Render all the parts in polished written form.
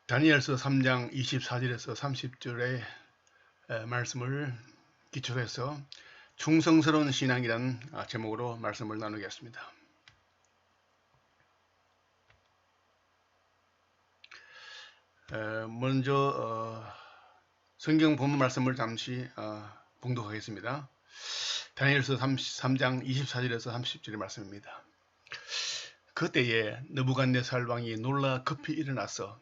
다니엘서 3장 24절에서 30절의 말씀을 기초로 해서 충성스러운 신앙이라는 제목으로 말씀을 나누겠습니다. 먼저 성경 본문 말씀을 잠시 봉독하겠습니다. 다니엘서 3장 24절에서 30절의 말씀입니다. 그때에 느부갓네살 왕이 놀라 급히 일어나서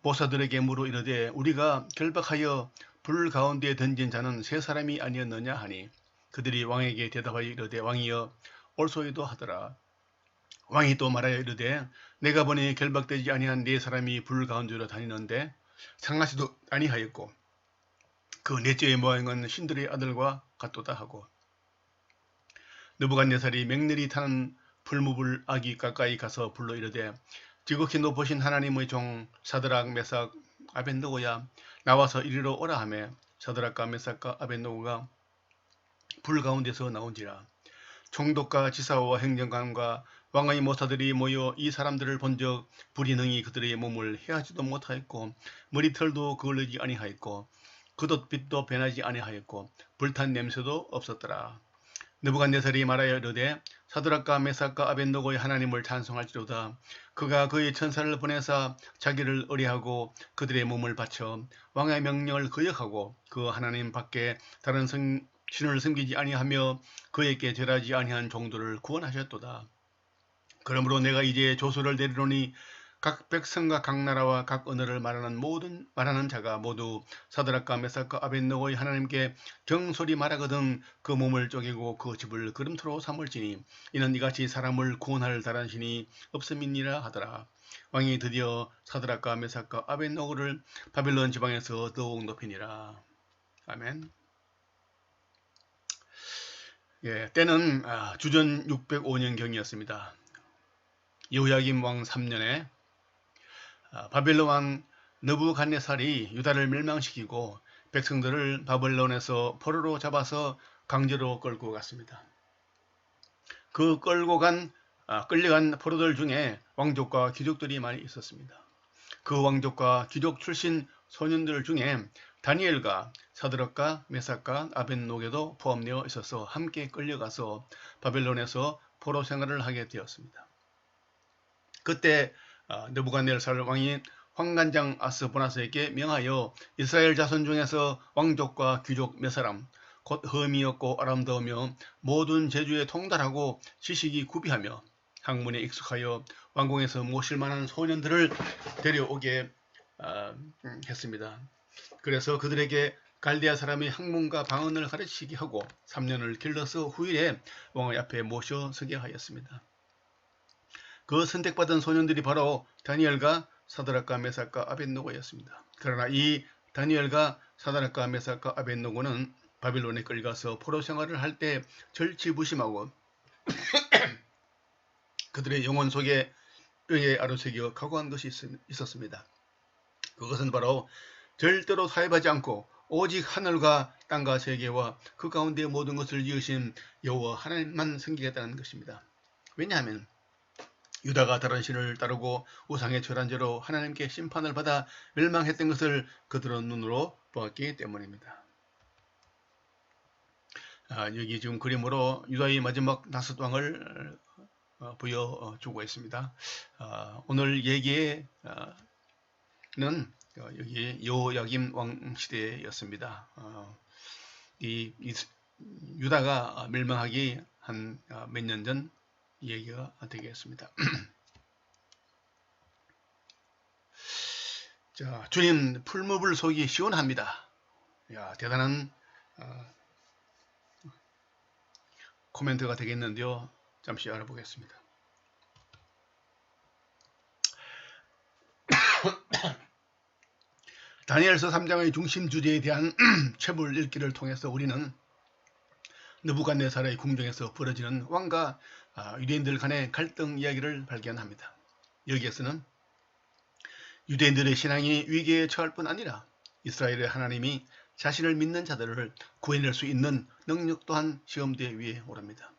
보사들에게 물어 이르되 우리가 결박하여 불 가운데 던진 자는 세 사람이 아니었느냐 하니 그들이 왕에게 대답하여 이르되 왕이여 옳소이도 하더라. 왕이 또 말하여 이르되 내가 보니 결박되지 아니한 네 사람이 불 가운데로 다니는데 상하지도 아니하였고 그 넷째의 모양은 신들의 아들과 같도다 하고 느부갓네살이 맹렬히 타는 풀무불 아기 가까이 가서 불러 이르되 지극히 높으신 하나님의 종 사드락 메삭 아벳느고야 나와서 이리로 오라 하매 사드락과 메삭과 아벳느고가 불 가운데서 나온지라. 총독과 지사와 행정관과 왕의 모사들이 모여 이 사람들을 본즉 불이 능히 그들의 몸을 해하지도 못하였고 머리털도 그을리지 아니하였고 겉옷빛도 변하지 아니하였고 불탄 냄새도 없었더라. 느부갓네살이 말하여 이르되 사드락과 메삭과 아벳느고의 하나님을 찬송할지로다. 그가 그의 천사를 보내사 자기를 의뢰하고 그들의 몸을 바쳐 왕의 명령을 거역하고 그 하나님 밖에 다른 신을 섬기지 아니하며 그에게 절하지 아니한 종들을 구원하셨도다. 그러므로 내가 이제 조서를 내리노니 각 백성과 각 나라와 각 언어를 말하는 자가 모두 사드락과 메삭과 아벳느고의 하나님께 경솔히 말하거든 그 몸을 쪼개고 그 집을 그림토로 삼을지니 이는 이같이 사람을 구원할 다른 신이 없음이니라 하더라. 왕이 드디어 사드락과 메삭과 아벳느고를 바벨론 지방에서 더욱 높이니라. 아멘. 때는 주전 605년경이었습니다. 여호야김 왕 3년에 바벨론 왕 느부갓네살이 유다를 멸망시키고 백성들을 바벨론에서 포로로 잡아서 강제로 끌고 갔습니다. 그 끌려간 포로들 중에 왕족과 귀족들이 많이 있었습니다. 그 왕족과 귀족 출신 소년들 중에 다니엘과 사드락과 메삭과 아벳느고도 포함되어 있어서 함께 끌려가서 바벨론에서 포로 생활을 하게 되었습니다. 그때 느부갓네살 왕이 황관장 아스보나스에게 명하여 이스라엘 자손 중에서 왕족과 귀족 몇 사람 곧 흠이 없고 아름다우며 모든 재주에 통달하고 지식이 구비하며 학문에 익숙하여 왕궁에서 모실 만한 소년들을 데려오게 했습니다. 그래서 그들에게 갈대아 사람의 학문과 방언을 가르치게 하고 3년을 길러서 후일에 왕의 앞에 모셔서게 하였습니다. 그 선택받은 소년들이 바로 다니엘과 사드락과 메삭과 아벳느고였습니다. 그러나 이 다니엘과 사드락과 메삭과 아벳느고는 바빌론에 끌려가서 포로 생활을 할 때 절치부심하고 그들의 영혼 속에 뼈에 아로새겨 각오한 것이 있었습니다. 그것은 바로 절대로 타협하지 않고 오직 하늘과 땅과 세계와 그 가운데 모든 것을 지으신 여호와 하나님만 섬기겠다는 것입니다. 왜냐하면 유다가 다른 신을 따르고 우상에 절한 죄로 하나님께 심판을 받아 멸망했던 것을 그들은 눈으로 보았기 때문입니다. 여기 지금 그림으로 유다의 마지막 다섯 왕을 보여주고 있습니다. 오늘 얘기는 여기 여호야김 왕 시대였습니다. 이 유다가 멸망하기 한 몇 년 전 얘기가 되겠습니다. 자, 주님 풀무불 속이 시원합니다. 대단한 코멘트가 되겠는데요. 잠시 알아보겠습니다. 다니엘서 3장의 중심 주제에 대한 체불 읽기를 통해서 우리는 느부갓네살의 궁정에서 벌어지는 왕과 유대인들 간의 갈등 이야기를 발견합니다. 여기에서는 유대인들의 신앙이 위기에 처할 뿐 아니라 이스라엘의 하나님이 자신을 믿는 자들을 구해낼 수 있는 능력 또한 시험대 위에 오릅니다.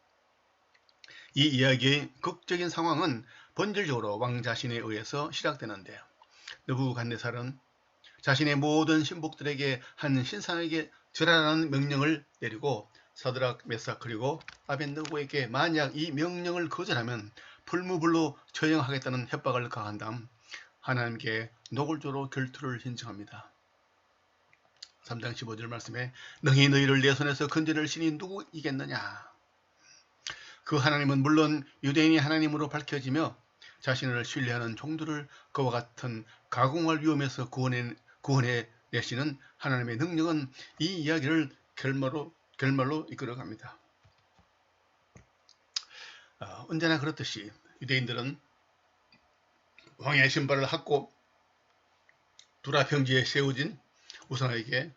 이 이야기의 극적인 상황은 본질적으로 왕 자신에 의해서 시작되는데 느부갓네살은 자신의 모든 신복들에게 한 신상에게 절하라는 명령을 내리고 사드락, 메삭 그리고 아벳느고에게 만약 이 명령을 거절하면 불무불로 처형하겠다는 협박을 가한 다음 하나님께 노골적으로 결투를 신청합니다. 3장 15절 말씀에 능히 너희를 내 손에서 건져낼 신이 누구이겠느냐. 그 하나님은 물론 유대인이 하나님으로 밝혀지며 자신을 신뢰하는 종들을 그와 같은 가공할 위험에서 구원해 내시는 하나님의 능력은 이 이야기를 결말로 이끌어갑니다. 언제나 그렇듯이 유대인들은 왕의 신발을 핥고 두라 평지에 세워진 우상에게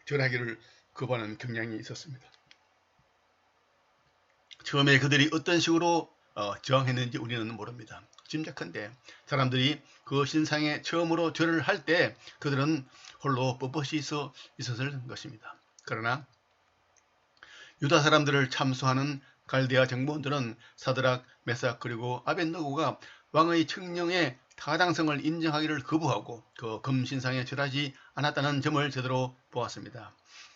절하기를 거부하는 경향이 있었습니다. 처음에 그들이 어떤 식으로 저항했는지 우리는 모릅니다. 짐작컨대 사람들이 그 신상에 처음으로 절을 할 때 그들은 홀로 뻣뻣이 있었을 것입니다. 그러나 유다 사람들을 참수하는 갈대아 정보원들은 사드락, 메삭 그리고 아벳느고가 왕의 칙령에 타당성을 인정하기를 거부하고 그 금신상에 절하지 않았다는 점을 제대로 보았습니다.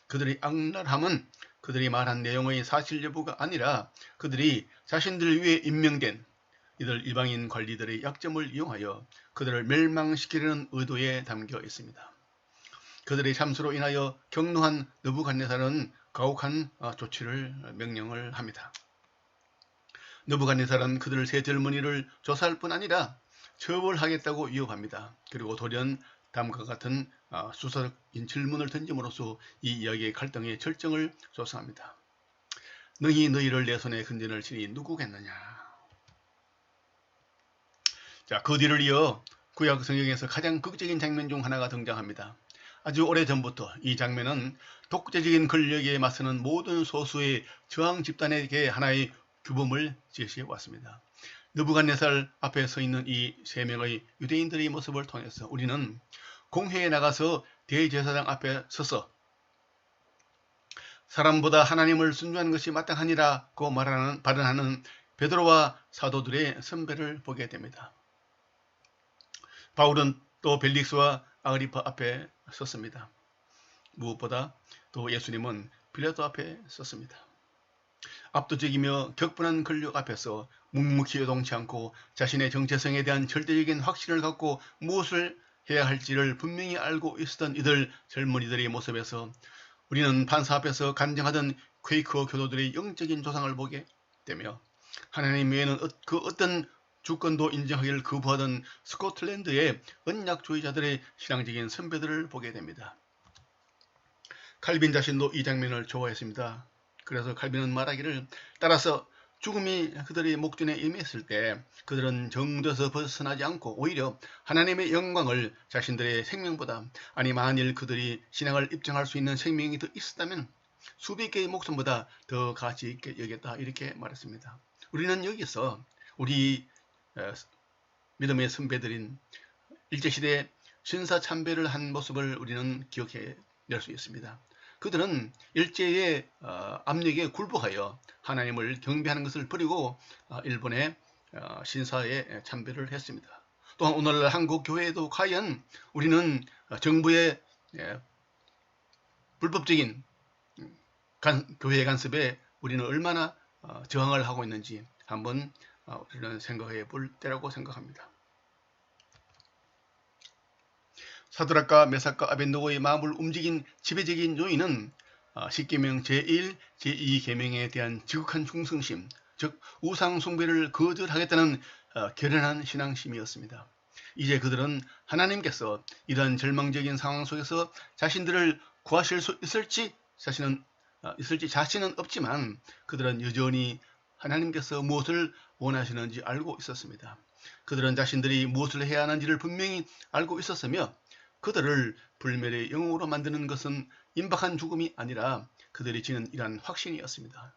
그들의 악랄함은 그들이 말한 내용의 사실 여부가 아니라 그들이 자신들 위에 임명된 이들 이방인 관리들의 약점을 이용하여 그들을 멸망시키려는 의도에 담겨 있습니다. 그들의 참수로 인하여 격노한 느부갓네살은 가혹한 조치를 명령을 합니다. 느부갓네살은 그들 세 젊은이를 조사할 뿐 아니라 처벌하겠다고 위협합니다. 그리고 돌연 다음과 같은 수사적인 질문을 던짐으로써 이 이야기의 갈등의 절정을 조성합니다. 능히 너희를 내 손에 건져낼 신이 누구겠느냐. 자, 그 뒤를 이어 구약 성경에서 가장 극적인 장면 중 하나가 등장합니다. 아주 오래전부터 이 장면은 독재적인 권력에 맞서는 모든 소수의 저항 집단에게 하나의 규범을 제시해 왔습니다. 느부갓네살 앞에 서 있는 이 세 명의 유대인들의 모습을 통해서 우리는 공회에 나가서 대제사장 앞에 서서 사람보다 하나님을 순종하는 것이 마땅하니라고 발언하는 베드로와 사도들의 선배를 보게 됩니다. 바울은 또 벨릭스와 아그리파 앞에 섰습니다. 무엇보다 또 예수님은 빌라도 앞에 섰습니다. 압도적이며 격분한 권력 앞에서 묵묵히 요동치 않고 자신의 정체성에 대한 절대적인 확신을 갖고 무엇을 해야 할지를 분명히 알고 있었던 이들 젊은이들의 모습에서 우리는 판사 앞에서 간증하던 퀘이커 교도들의 영적인 조상을 보게 되며 하나님 외에는 그 어떤 주권도 인정하기를 거부하던 스코틀랜드의 언약주의자들의 신앙적인 선배들을 보게 됩니다. 칼빈 자신도 이 장면을 좋아했습니다. 그래서 칼빈은 말하기를 따라서 죽음이 그들의 목전에 임했을 때 그들은 정도에서 벗어나지 않고 오히려 하나님의 영광을 자신들의 생명보다 아니 만일 그들이 신앙을 입증할 수 있는 생명이 더 있었다면 수백 개의 목숨보다 더 가치 있게 여겼다 이렇게 말했습니다. 우리는 여기서 우리 믿음의 선배들인 일제시대 신사참배를 한 모습을 우리는 기억해 낼 수 있습니다. 그들은 일제의 압력에 굴복하여 하나님을 경배하는 것을 버리고 일본의 신사에 참배를 했습니다. 또한 오늘날 한국 교회에도 과연 우리는 정부의 불법적인 교회 간섭에 우리는 얼마나 저항을 하고 있는지 한번 우리는 생각해 볼 때라고 생각합니다. 사드락과 메삭과 아벳느고의 마음을 움직인 지배적인 요인은 십계명 제1, 제2계명에 대한 지극한 충성심, 즉 우상 숭배를 거절하겠다는 결연한 신앙심이었습니다. 이제 그들은 하나님께서 이러한 절망적인 상황 속에서 자신들을 구하실 수 있을지 자신은 없지만 그들은 여전히 하나님께서 무엇을 원하시는지 알고 있었습니다. 그들은 자신들이 무엇을 해야 하는지를 분명히 알고 있었으며 그들을 불멸의 영웅으로 만드는 것은 임박한 죽음이 아니라 그들이 지닌 이러한 확신이었습니다.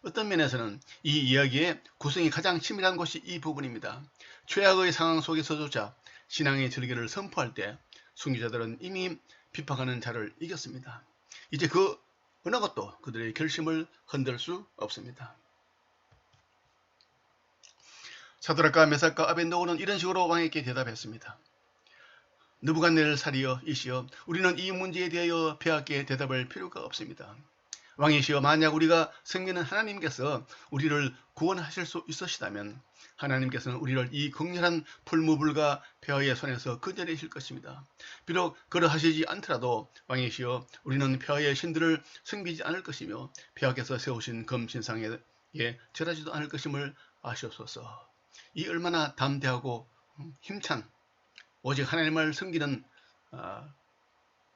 어떤 면에서는 이 이야기의 구성이 가장 치밀한 것이 이 부분입니다. 최악의 상황 속에서조차 신앙의 절개를 선포할 때 순교자들은 이미 핍박하는 자를 이겼습니다. 이제 그 어느 것도 그들의 결심을 흔들 수 없습니다. 사드락과 메삭과 아벤노고는 이런 식으로 왕에게 대답했습니다. 느부갓네살이여 이시여, 우리는 이 문제에 대하여 폐하께 대답할 필요가 없습니다. 왕이시여, 만약 우리가 섬기는 하나님께서 우리를 구원하실 수 있으시다면 하나님께서는 우리를 이 극렬한 풀무불과 폐하의 손에서 건져내실 것입니다. 비록 그러하시지 않더라도 왕이시여, 우리는 폐하의 신들을 섬기지 않을 것이며 폐하께서 세우신 금신상에 절하지도 않을 것임을 아시옵소서. 이 얼마나 담대하고 힘찬 오직 하나님을 섬기는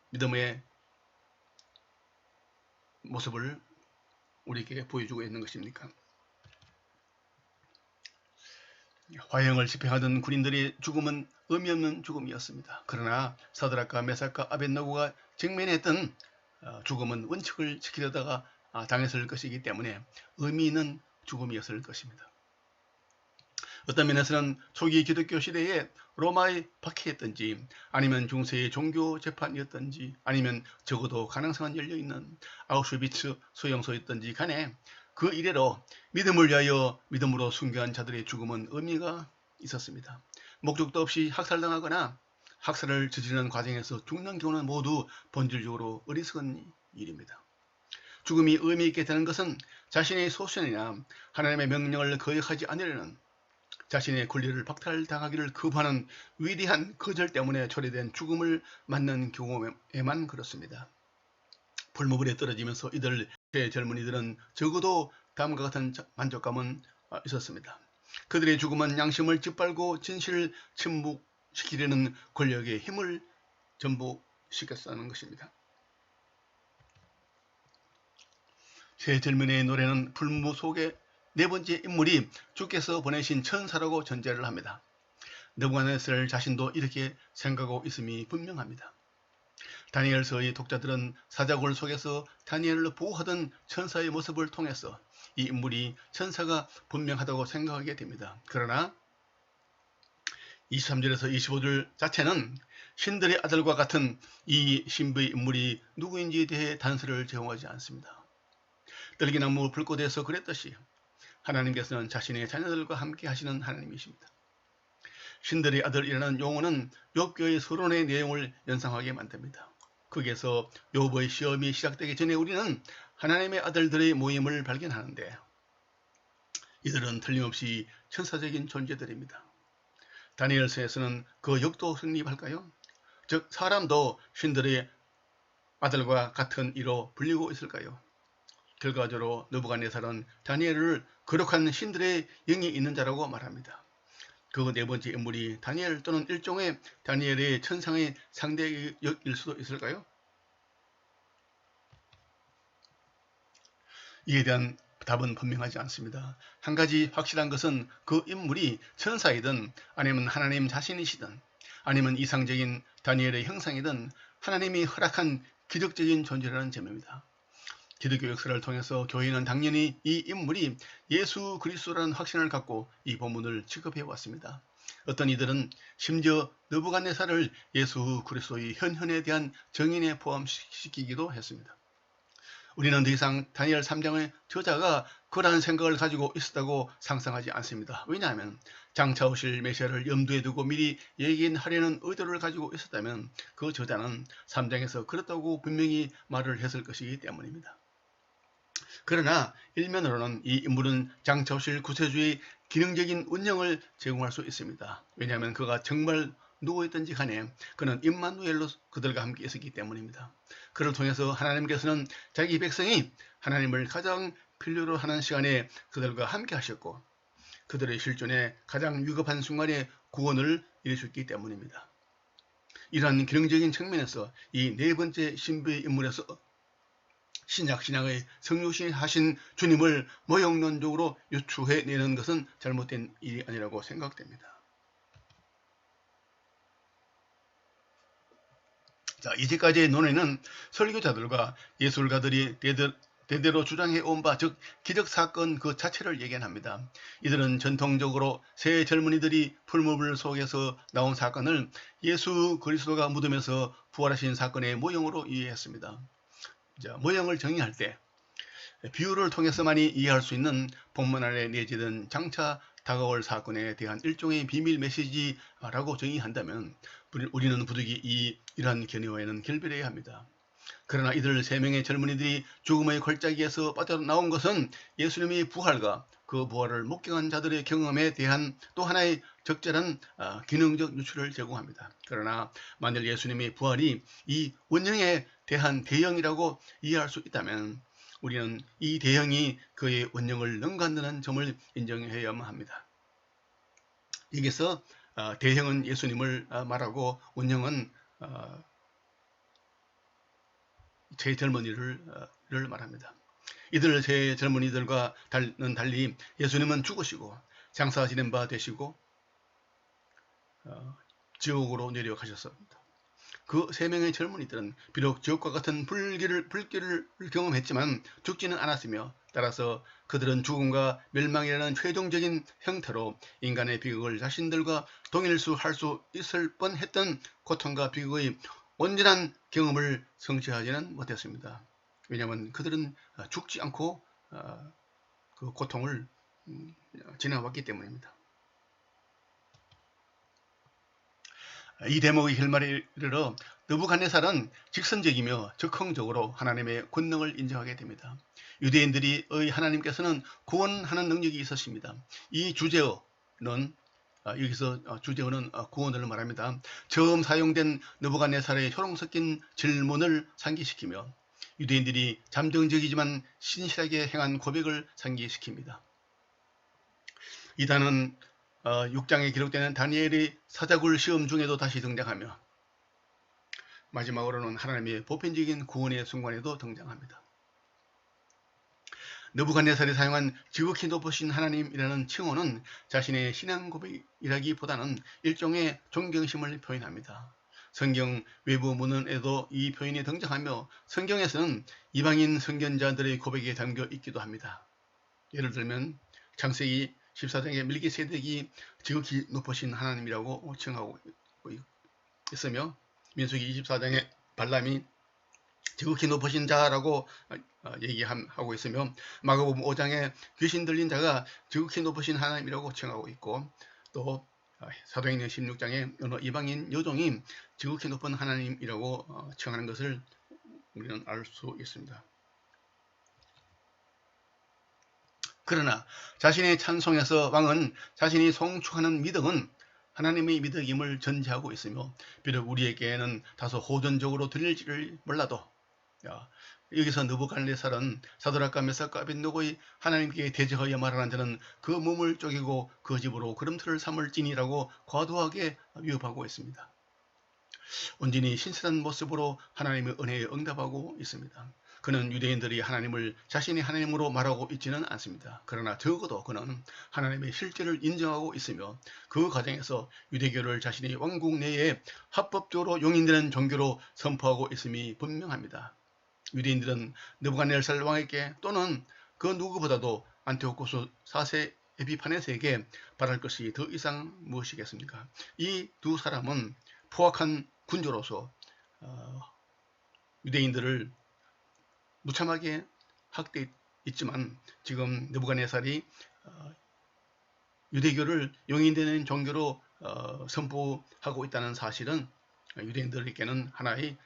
믿음의 모습을 우리에게 보여주고 있는 것입니까? 화형을 집행하던 군인들의 죽음은 의미 없는 죽음이었습니다. 그러나 사드락과 메삭과 아벳느고가 직면했던 죽음은 원칙을 지키려다가 당했을 것이기 때문에 의미 있는 죽음이었을 것입니다. 어떤 면에서는 초기 기독교 시대에 로마에 박해했던지 아니면 중세의 종교 재판이었던지 아니면 적어도 가능성은 열려있는 아우슈비츠 수용소였던지 간에 그 이래로 믿음을 위하여 믿음으로 순교한 자들의 죽음은 의미가 있었습니다. 목적도 없이 학살당하거나 학살을 저지르는 과정에서 죽는 경우는 모두 본질적으로 어리석은 일입니다. 죽음이 의미 있게 되는 것은 자신의 소신이나 하나님의 명령을 거역하지 않으려는 자신의 권리를 박탈당하기를 거부하는 위대한 거절 때문에 초래된 죽음을 맞는 경우에만 그렇습니다. 풀무불에 떨어지면서 이들 젊은이들은 적어도 다음과 같은 만족감은 있었습니다. 그들의 죽음은 양심을 짓밟고 진실을 침묵시키려는 권력의 힘을 전복시켰다는 것입니다. 새 젊은이의 노래는 풀무 속에 네 번째 인물이 주께서 보내신 천사라고 전제를 합니다. 느부갓네살 자신도 이렇게 생각하고 있음이 분명합니다. 다니엘서의 독자들은 사자굴 속에서 다니엘을 보호하던 천사의 모습을 통해서 이 인물이 천사가 분명하다고 생각하게 됩니다. 그러나 23절에서 25절 자체는 신들의 아들과 같은 이 신부의 인물이 누구인지에 대해 단서를 제공하지 않습니다. 떨기나무 불꽃에서 그랬듯이 하나님께서는 자신의 자녀들과 함께 하시는 하나님이십니다. 신들의 아들이라는 용어는 욥기의 서론의 내용을 연상하게 만듭니다. 거기에서 욥의 시험이 시작되기 전에 우리는 하나님의 아들들의 모임을 발견하는데 이들은 틀림없이 천사적인 존재들입니다. 다니엘서에서는 그 역도 성립할까요? 즉 사람도 신들의 아들과 같은 이로 불리고 있을까요? 결과적으로 느부갓네살은 다니엘을 거룩한 신들의 영이 있는 자라고 말합니다. 그 네 번째 인물이 다니엘 또는 일종의 다니엘의 천상의 상대역일 수도 있을까요? 이에 대한 답은 분명하지 않습니다. 한 가지 확실한 것은 그 인물이 천사이든 아니면 하나님 자신이시든 아니면 이상적인 다니엘의 형상이든 하나님이 허락한 기적적인 존재라는 점입니다. 기독교 역사를 통해서 교회는 당연히 이 인물이 예수 그리스도라는 확신을 갖고 이 본문을 취급해 왔습니다. 어떤 이들은 심지어 느부갓네살을 예수 그리스도의 현현에 대한 정인에 포함시키기도 했습니다. 우리는 더 이상 다니엘 3장의 저자가 그러한 생각을 가지고 있었다고 상상하지 않습니다. 왜냐하면 장차 오실 메시아를 염두에 두고 미리 예견하려는 의도를 가지고 있었다면 그 저자는 3장에서 그렇다고 분명히 말을 했을 것이기 때문입니다. 그러나 일면으로는 이 인물은 장차 오실 구세주의 기능적인 운영을 제공할 수 있습니다. 왜냐하면 그가 정말 누구였든지 간에 그는 임마누엘로 그들과 함께 있었기 때문입니다. 그를 통해서 하나님께서는 자기 백성이 하나님을 가장 필요로 하는 시간에 그들과 함께 하셨고 그들의 실존에 가장 위급한 순간에 구원을 이루셨기 때문입니다. 이러한 기능적인 측면에서 이 네 번째 신부의 인물에서 신약신앙의 성육신 하신 주님을 모형론적으로 유추해내는 것은 잘못된 일이 아니라고 생각됩니다. 자, 이제까지의 논의는 설교자들과 예술가들이 대대로 주장해온 바, 즉 기적사건 그 자체를 예견합니다. 이들은 전통적으로 새 젊은이들이 풀무불 속에서 나온 사건을 예수 그리스도가 무덤에서 부활하신 사건의 모형으로 이해했습니다. 자, 모형을 정의할 때 비유를 통해서만이 이해할 수 있는 본문 안에 내재된 장차 다가올 사건에 대한 일종의 비밀 메시지라고 정의한다면 우리는 부득이 이러한 견해와는 결별해야 합니다. 그러나 이들 3명의 젊은이들이 죽음의 골짜기에서 빠져나온 것은 예수님의 부활과 그 부활을 목격한 자들의 경험에 대한 또 하나의 적절한 기능적 유출을 제공합니다. 그러나 만일 예수님의 부활이 이 원형에 대한 대형이라고 이해할 수 있다면 우리는 이 대형이 그의 원형을 능가한다는 점을 인정해야만 합니다. 여기서 대형은 예수님을 말하고 원형은 제 젊은이를 말합니다. 이들 제 젊은이들과는 달리 예수님은 죽으시고 장사 지낸 바 되시고 지옥으로 내려가셨습니다. 그 3명의 젊은이들은 비록 지옥과 같은 불길을 경험했지만 죽지는 않았으며 따라서 그들은 죽음과 멸망이라는 최종적인 형태로 인간의 비극을 자신들과 동일할 수 있을 뻔했던 고통과 비극의 온전한 경험을 성취하지는 못했습니다. 왜냐하면 그들은 죽지 않고 그 고통을 지나왔기 때문입니다. 이 대목의 결말에 이르러 느부갓네살은 직선적이며 적극적으로 하나님의 권능을 인정하게 됩니다. 유대인들의 하나님께서는 구원하는 능력이 있으십니다. 이 주제어는 여기서 주제어는 구원을 말합니다. 처음 사용된 느부갓네살의 효롱 섞인 질문을 상기시키며 유대인들이 잠정적이지만 신실하게 행한 고백을 상기시킵니다. 이 단은 6장에 기록되는 다니엘의 사자굴 시험 중에도 다시 등장하며 마지막으로는 하나님의 보편적인 구원의 순간에도 등장합니다. 느부갓네살이 사용한 지극히 높으신 하나님이라는 칭호는 자신의 신앙 고백이라기보다는 일종의 존경심을 표현합니다. 성경 외부 문헌에도 이 표현이 등장하며 성경에서는 이방인 선견자들의 고백에 담겨 있기도 합니다. 예를 들면 창세기 14장에 멜기세덱이 지극히 높으신 하나님이라고 칭하고 있으며 민수기 24장에 발람이 지극히 높으신 자라고 얘기하고 있으며 마가복음 5장에 귀신 들린 자가 지극히 높으신 하나님이라고 칭하고 있고 또 사도행전 16장에 어느 이방인 여종이 지극히 높은 하나님이라고 칭하는 것을 우리는 알 수 있습니다. 그러나 자신의 찬송에서 왕은 자신이 송축하는 미덕은 하나님의 미덕임을 전제하고 있으며 비록 우리에게는 다소 호전적으로 들릴지를 몰라도 여기서 느부갓네살은 사드락과 메삭과 아벳느고의 하나님께 대적하여 말하는 자는 그 몸을 쪼개고 그 집으로 걸음틀을 삼을지니라고 과도하게 위협하고 있습니다. 온전히 신실한 모습으로 하나님의 은혜에 응답하고 있습니다. 그는 유대인들이 하나님을 자신의 하나님으로 말하고 있지는 않습니다. 그러나 적어도 그는 하나님의 실제를 인정하고 있으며 그 과정에서 유대교를 자신의 왕국 내에 합법적으로 용인되는 종교로 선포하고 있음이 분명합니다. 유대인들은 느부갓네살 왕에게 또는 그 누구보다도 안티오코스 4세 에피파네스에게 바랄 것이 더 이상 무엇이겠습니까? 이 두 사람은 포악한 군주로서 유대인들을 무참하게 학대했지만 지금 느부갓네살이 유대교를 용인되는 종교로 선포하고 있다는 사실은 유대인들에게는 하나의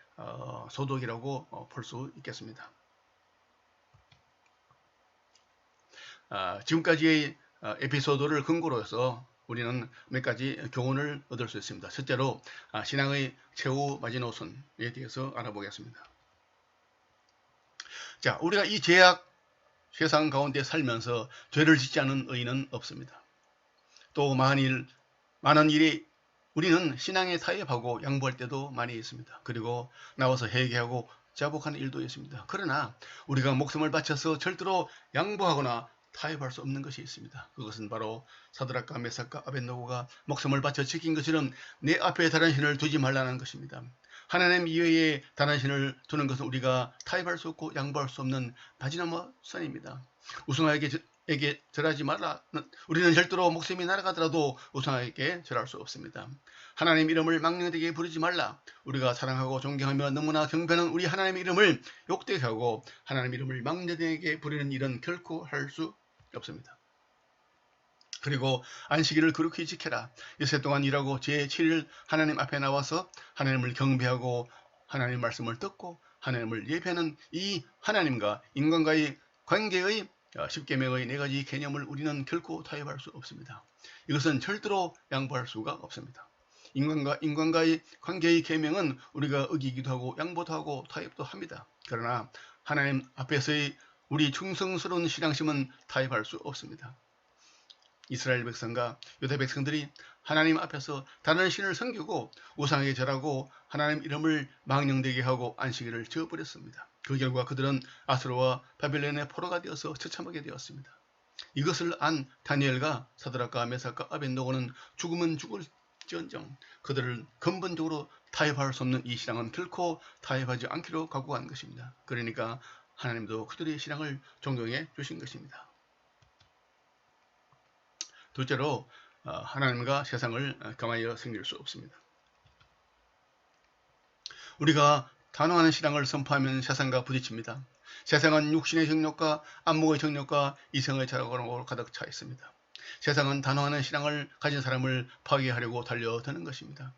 소독이라고 볼 수 있겠습니다. 지금까지의 에피소드를 근거로 해서 우리는 몇 가지 교훈을 얻을 수 있습니다. 첫째로 신앙의 최후 마지노선에 대해서 알아보겠습니다. 자, 우리가 이 죄악 세상 가운데 살면서 죄를 짓지 않은 의인은 없습니다. 또 많은 일이 우리는 신앙에 타협하고 양보할 때도 많이 있습니다. 그리고 나와서 회개하고 자복하는 일도 있습니다. 그러나 우리가 목숨을 바쳐서 절대로 양보하거나 타협할 수 없는 것이 있습니다. 그것은 바로 사드락과 메삭과 아벳느고가 목숨을 바쳐 지킨 것처럼 내 앞에 다른 신을 두지 말라는 것입니다. 하나님 이외에 다른 신을 두는 것은 우리가 타협할 수 없고 양보할 수 없는 바지나무 선입니다. 우상에게 절하지 말라. 우리는 절대로 목숨이 날아가더라도 우상에게 절할 수 없습니다. 하나님 이름을 망령되게 부르지 말라. 우리가 사랑하고 존경하며 너무나 경배하는 우리 하나님의 이름을 욕되게 하고 하나님 이름을 망령되게 부르는 일은 결코 할 수 없습니다. 그리고 안식일을 거룩히 지켜라. 이세 동안 일하고 제7일 하나님 앞에 나와서 하나님을 경배하고 하나님 말씀을 듣고 하나님을 예배하는 이 하나님과 인간과의 관계의 10계명의 4가지 개념을 우리는 결코 타협할 수 없습니다. 이것은 절대로 양보할 수가 없습니다. 인간과의 관계의 계명은 우리가 어기기도 하고 양보도 하고 타협도 합니다. 그러나 하나님 앞에서의 우리 충성스러운 신앙심은 타협할 수 없습니다. 이스라엘 백성과 유다 백성들이 하나님 앞에서 다른 신을 섬기고 우상에게 절하고 하나님 이름을 망령되게 하고 안식일을 지어버렸습니다. 그 결과 그들은 아수르와 바벨론의 포로가 되어서 처참하게 되었습니다. 이것을 안 다니엘과 사드락과 메삭과 아벳노고는 죽으면 죽을지언정 그들을 근본적으로 타협할 수 없는 이 신앙은 결코 타협하지 않기로 각오한 것입니다. 그러니까 하나님도 그들의 신앙을 존경해 주신 것입니다. 둘째로 하나님과 세상을 겸하여 섬길 수 없습니다. 우리가 단호한 신앙을 선포하면 세상과 부딪힙니다. 세상은 육신의 정욕과 안목의 정욕과 이성의 자랑으로 가득 차 있습니다. 세상은 단호한 신앙을 가진 사람을 파괴하려고 달려드는 것입니다.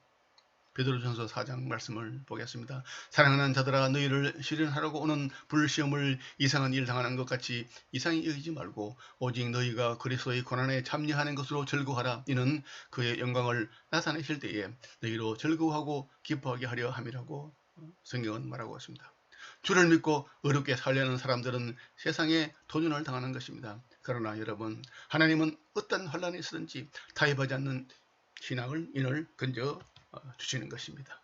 베드로전서 4장 말씀을 보겠습니다. 사랑하는 자들아 너희를 시련하려고 오는 불시험을 이상한 일 당하는 것 같이 이상히 여기지 말고 오직 너희가 그리스도의 고난에 참여하는 것으로 즐거워하라. 이는 그의 영광을 나타내실 때에 너희로 즐거워하고 기뻐하게 하려 함이라고 성경은 말하고 있습니다. 주를 믿고 어렵게 살려는 사람들은 세상에 도전을 당하는 것입니다. 그러나 여러분 하나님은 어떤 환란이 있으든지 타협하지 않는 신앙을 인을 건져 주시는 것입니다.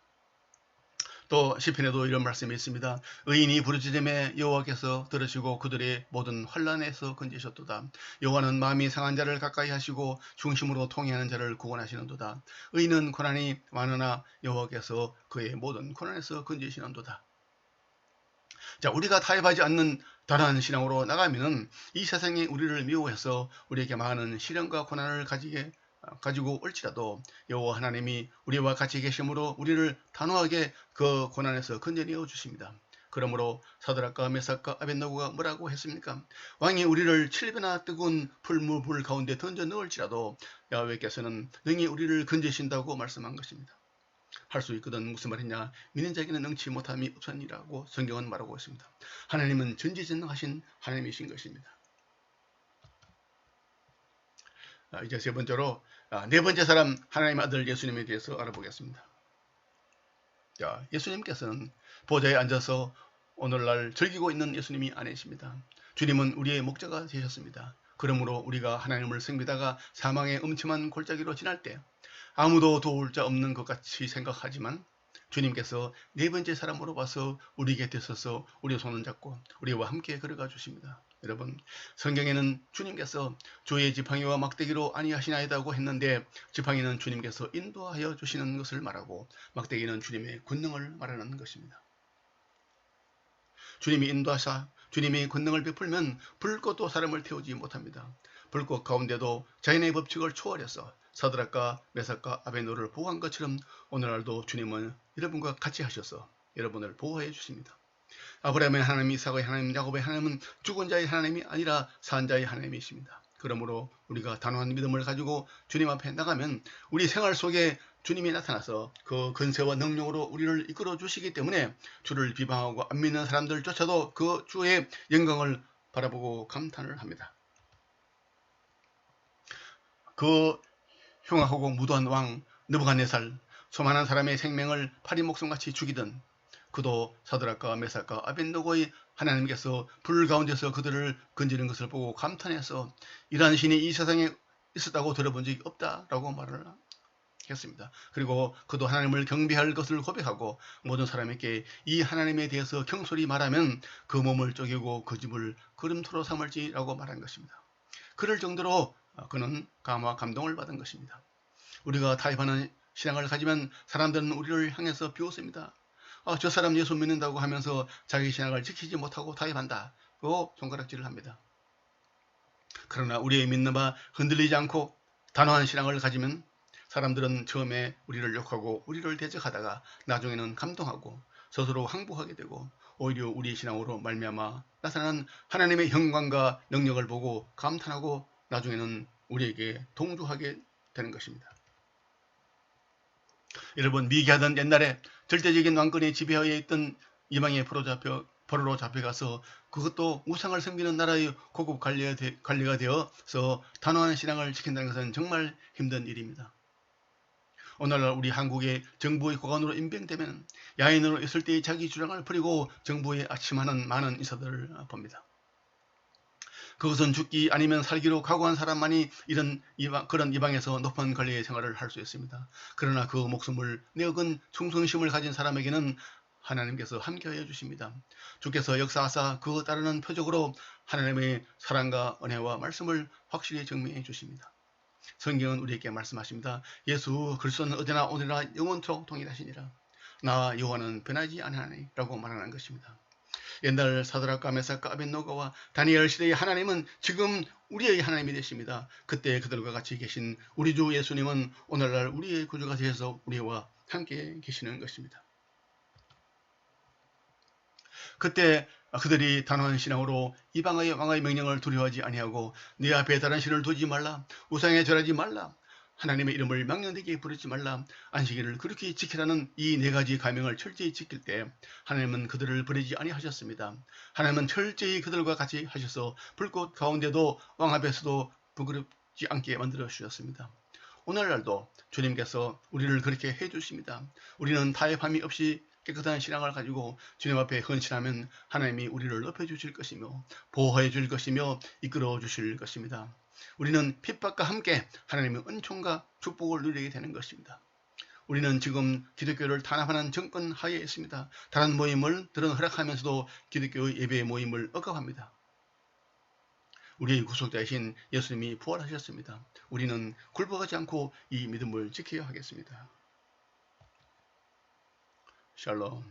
또 시편에도 이런 말씀이 있습니다. 의인이 부르짖음에 여호와께서 들으시고 그들의 모든 환난에서 건지셨도다. 여호와는 마음이 상한 자를 가까이 하시고 중심으로 통회하는 자를 구원하시는도다. 의인은 고난이 많으나 여호와께서 그의 모든 고난에서 건지시는도다. 자, 우리가 타협하지 않는 단호한 신앙으로 나가면은 이 세상이 우리를 미워해서 우리에게 많은 시련과 고난을 가지고 올지라도 여호와 하나님이 우리와 같이 계심으로 우리를 단호하게 그 고난에서 건져내어 주십니다. 그러므로 사드락과 메삭과 아벳노고가 뭐라고 했습니까? 왕이 우리를 7배나 뜨거운 불물 가운데 던져 넣을지라도 야훼께서는 능히 우리를 건지신다고 말씀한 것입니다. 할 수 있거든 무슨 말이냐? 믿는 자에게는 능치 못함이 없으니라고 성경은 말하고 있습니다. 하나님은 전지전능하신 하나님이신 것입니다. 이제 세 번째로 네 번째 사람 하나님의 아들 예수님에 대해서 알아보겠습니다. 자, 예수님께서는 보좌에 앉아서 오늘날 즐기고 있는 예수님이 아니십니다. 주님은 우리의 목자가 되셨습니다. 그러므로 우리가 하나님을 섬기다가 사망의 음침한 골짜기로 지날 때 아무도 도울 자 없는 것 같이 생각하지만 주님께서 네 번째 사람으로 와서 우리 곁에 서서 우리의 손을 잡고 우리와 함께 걸어가 주십니다. 여러분 성경에는 주님께서 주의 지팡이와 막대기로 아니하시나이다고 했는데 지팡이는 주님께서 인도하여 주시는 것을 말하고 막대기는 주님의 권능을 말하는 것입니다. 주님이 인도하사 주님이 권능을 베풀면 불꽃도 사람을 태우지 못합니다. 불꽃 가운데도 자연의 법칙을 초월해서 사드락과 메삭과 아벳노고를 보호한 것처럼 오늘날도 주님은 여러분과 같이 하셔서 여러분을 보호해 주십니다. 아브라함의 하나님, 이삭의 하나님, 야곱의 하나님은 죽은 자의 하나님이 아니라 산 자의 하나님이십니다. 그러므로 우리가 단호한 믿음을 가지고 주님 앞에 나가면 우리 생활 속에 주님이 나타나서 그 근세와 능력으로 우리를 이끌어 주시기 때문에 주를 비방하고 안 믿는 사람들조차도 그 주의 영광을 바라보고 감탄을 합니다. 그 흉악하고 무도한 왕 느부갓네살, 수많은 사람의 생명을 파리 목숨같이 죽이던 그도 사드락과 메삭과 아벳노고의 하나님께서 불 가운데서 그들을 건지는 것을 보고 감탄해서 이러한 신이 이 세상에 있었다고 들어본 적이 없다라고 말을 했습니다. 그리고 그도 하나님을 경배할 것을 고백하고 모든 사람에게 이 하나님에 대해서 경솔히 말하면 그 몸을 쪼개고 그 집을 걸음토로 삼을지라고 말한 것입니다. 그럴 정도로 그는 감화 감동을 받은 것입니다. 우리가 타협하는 신앙을 가지면 사람들은 우리를 향해서 비웃습니다. 저 사람 예수 믿는다고 하면서 자기 신앙을 지키지 못하고 타협한다고 손가락질을 합니다. 그러나 우리의 믿는 바 흔들리지 않고 단호한 신앙을 가지면 사람들은 처음에 우리를 욕하고 우리를 대적하다가 나중에는 감동하고 스스로 항복하게 되고 오히려 우리의 신앙으로 말미암아 나타나는 하나님의 영광과 능력을 보고 감탄하고 나중에는 우리에게 동조하게 되는 것입니다. 여러분, 미개하던 옛날에 절대적인 왕권이 지배하에 있던 이방에 포로로 잡혀가서 그것도 우상을 섬기는 나라의 고급 관리가 되어서 단호한 신앙을 지킨다는 것은 정말 힘든 일입니다. 오늘날 우리 한국의 정부의 고관으로 임명되면 야인으로 있을 때의 자기 주장을 버리고 정부에 아침하는 많은 인사들을 봅니다. 그것은 죽기 아니면 살기로 각오한 사람만이 그런 이방에서 높은 권리의 생활을 할 수 있습니다. 그러나 그 목숨을 내어건 충성심을 가진 사람에게는 하나님께서 함께하여 주십니다. 주께서 역사하사 그에 따르는 표적으로 하나님의 사랑과 은혜와 말씀을 확실히 증명해 주십니다. 성경은 우리에게 말씀하십니다. 예수 그리스도는 어제나 오늘이나 영원토록 동일하시니라. 나와 여호와는 변하지 아니하니 라고 말하는 것입니다. 옛날 사드락과 메삭과 아벳노고와 다니엘 시대의 하나님은 지금 우리의 하나님이 되십니다. 그때 그들과 같이 계신 우리 주 예수님은 오늘날 우리의 구주가 되어서 우리와 함께 계시는 것입니다. 그때 그들이 단호한 신앙으로 이방의 왕의 명령을 두려워하지 아니하고 네 앞에 다른 신을 두지 말라, 우상에 절하지 말라, 하나님의 이름을 망령되게 부르지 말라, 안식일을 그렇게 지키라는 이 네 가지 계명을 철저히 지킬 때 하나님은 그들을 버리지 아니하셨습니다. 하나님은 철저히 그들과 같이 하셔서 불꽃 가운데도 왕 앞에서도 부끄럽지 않게 만들어 주셨습니다. 오늘날도 주님께서 우리를 그렇게 해주십니다. 우리는 타협함이 없이 깨끗한 신앙을 가지고 주님 앞에 헌신하면 하나님이 우리를 높여주실 것이며 보호해 줄 것이며 이끌어 주실 것입니다. 우리는 핍박과 함께 하나님의 은총과 축복을 누리게 되는 것입니다. 우리는 지금 기독교를 탄압하는 정권 하에 있습니다. 다른 모임들은 허락하면서도 기독교의 예배 모임을 억압합니다. 우리의 구속자이신 예수님이 부활하셨습니다. 우리는 굴복하지 않고 이 믿음을 지켜야 하겠습니다. 샬롬.